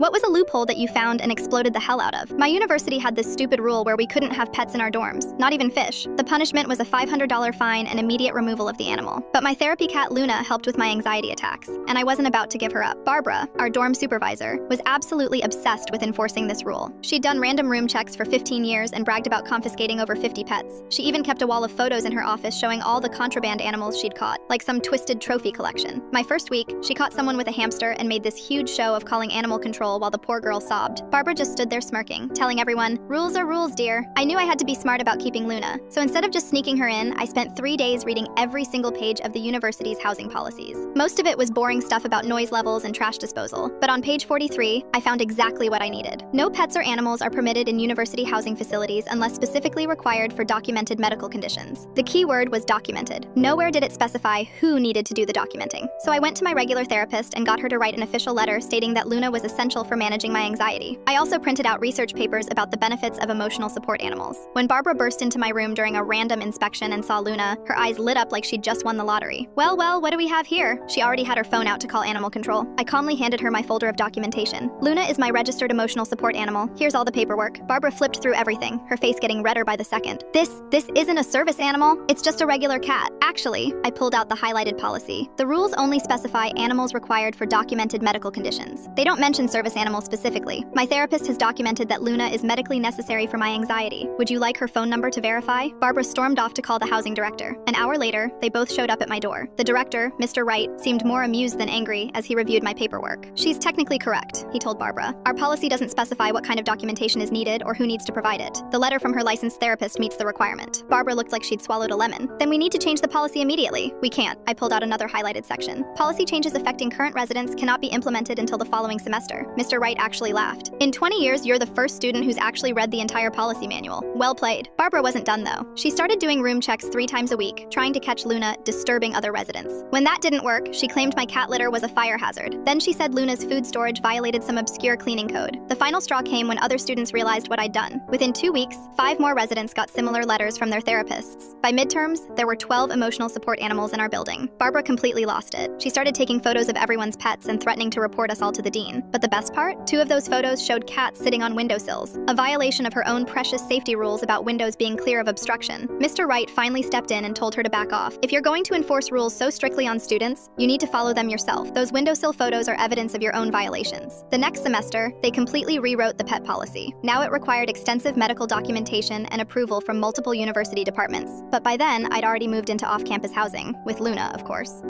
What was a loophole that you found and exploded the hell out of? My university had this stupid rule where we couldn't have pets in our dorms, not even fish. The punishment was a $500 fine and immediate removal of the animal. But my therapy cat Luna helped with my anxiety attacks, and I wasn't about to give her up. Barbara, our dorm supervisor, was absolutely obsessed with enforcing this rule. She'd done random room checks for 15 years and bragged about confiscating over 50 pets. She even kept a wall of photos in her office showing all the contraband animals she'd caught, like some twisted trophy collection. My first week, she caught someone with a hamster and made this huge show of calling animal control while the poor girl sobbed. Barbara just stood there smirking, telling everyone, "Rules are rules, dear." I knew I had to be smart about keeping Luna, so instead of just sneaking her in, I spent 3 days reading every single page of the university's housing policies. Most of it was boring stuff about noise levels and trash disposal, but on page 43, I found exactly what I needed. No pets or animals are permitted in university housing facilities unless specifically required for documented medical conditions. The key word was documented. Nowhere did it specify who needed to do the documenting. So I went to my regular therapist and got her to write an official letter stating that Luna was essential for managing my anxiety. I also printed out research papers about the benefits of emotional support animals. When Barbara burst into my room during a random inspection and saw Luna, her eyes lit up like she'd just won the lottery. Well, what do we have here? She already had her phone out to call animal control. I calmly handed her my folder of documentation. Luna is my registered emotional support animal. Here's all the paperwork. Barbara flipped through everything, her face getting redder by the second. This isn't a service animal. It's just a regular cat. Actually, I pulled out the highlighted policy. The rules only specify animals required for documented medical conditions. They don't mention service animals specifically. My therapist has documented that Luna is medically necessary for my anxiety. Would you like her phone number to verify? Barbara stormed off to call the housing director. An hour later, they both showed up at my door. The director, Mr. Wright, seemed more amused than angry as he reviewed my paperwork. "She's technically correct," he told Barbara. "Our policy doesn't specify what kind of documentation is needed or who needs to provide it. The letter from her licensed therapist meets the requirement." Barbara looked like she'd swallowed a lemon. "Then we need to change the policy immediately." "We can't." I pulled out another highlighted section. "Policy changes affecting current residents cannot be implemented until the following semester." Mr. Wright actually laughed. "In 20 years, you're the first student who's actually read the entire policy manual. Well played." Barbara wasn't done though. She started doing room checks 3 times a week, trying to catch Luna disturbing other residents. When that didn't work, she claimed my cat litter was a fire hazard. Then she said Luna's food storage violated some obscure cleaning code. The final straw came when other students realized what I'd done. Within 2 weeks, 5 more residents got similar letters from their therapists. By midterms, there were 12 emotional support animals in our building. Barbara completely lost it. She started taking photos of everyone's pets and threatening to report us all to the dean. But the best part? 2 of those photos showed cats sitting on windowsills, a violation of her own precious safety rules about windows being clear of obstruction. Mr. Wright finally stepped in and told her to back off. "If you're going to enforce rules so strictly on students, you need to follow them yourself. Those windowsill photos are evidence of your own violations." The next semester, they completely rewrote the pet policy. Now it required extensive medical documentation and approval from multiple university departments. But by then, I'd already moved into off-campus housing, with Luna, of course.